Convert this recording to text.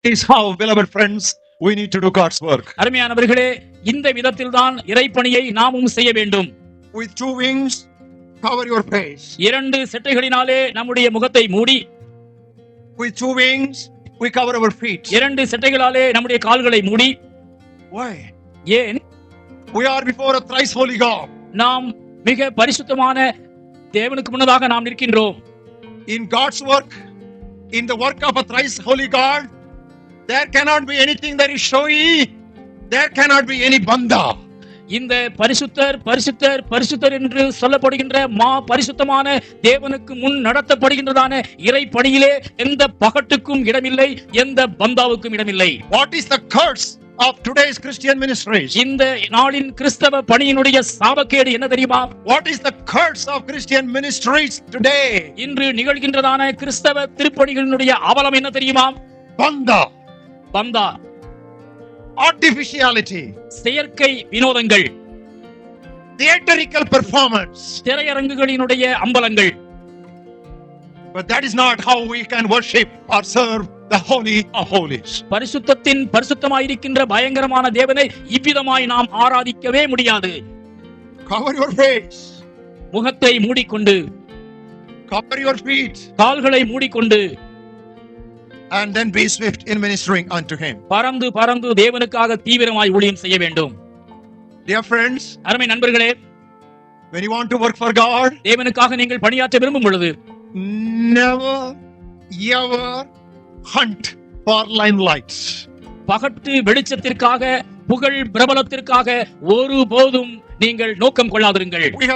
is how, beloved friends, we need to do God's work. அருமையானவர்களே, இந்த விதத்தில்தான் இறைப்பணியை நாமும் செய்ய வேண்டும். With two wings, cover your face. இரண்டு செட்டைகளினாலே நம்முடைய முகத்தை மூடி, With two wings, we cover our feet. இரண்டு செட்டைகளாலே நம்முடைய கால்களை மூடி. Why? ஏன்? We are before a thrice holy God. நாம் மிக பரிசுத்தமான தேவனுக்கு முன்னதாக நாம் நிற்கின்றோம். In God's work, in the work of a thrice holy God, there cannot be anything that is showy. There cannot be any banda. இந்த பரிசுத்தர் பரிசுத்தர் பரிசுத்தர் என்று சொல்லப்படுகின்ற மா பரிசுத்தமான தேவனுக்கு முன் நடத்தப்படுகின்றதான இறை பணியிலே எந்த பகட்டுக்கும் இடமில்லை, எந்த பந்தாவுக்கும் இடமில்லை. What is the curse of today's Christian ministries? இந்த நாளின் கிறிஸ்தவ பணியினுடைய சாபக்கேடு என்ன தெரியுமா? What is the curse of Christian ministries today? இன்று நிகழ்கின்றதான கிறிஸ்தவ திருப்பணிகளினுடைய அவலம் என்ன தெரியுமா? Banda, பந்தா, artificiality, செயற்கை வினோதங்கள், theatrical performance. திரையரங்குகளினுடைய அம்பலங்கள். But that is not how we can worship or serve the Holy of Holies. பரிசுத்தத்தின் பரிசுத்தமாயிருக்கின்ற பயங்கரமான தேவனை இவ்விதமாய் நாம் ஆராதிக்கவே முடியாது. Cover your face, முகத்தை மூடிக்கொண்டு, cover your feet, கால்களை மூடிக்கொண்டு, and then be swift in ministering unto Him. பறந்து பறந்து தேவனுக்காக தீவிரமாய் ஊழியம் செய்ய வேண்டும். Dear friends, அருமை நண்பர்களே, when you want to work for God, தேவனுக்காக நீங்கள் பணியாற்ற விரும்பும் பொழுது never ever hunt for limelight. பகட்டு வெளிச்சத்திற்காக, புகழ் பிரபலத்திற்காக ஒருபோதும் நீங்கள் நோக்கம் கொள்ளாதிருங்கள். We have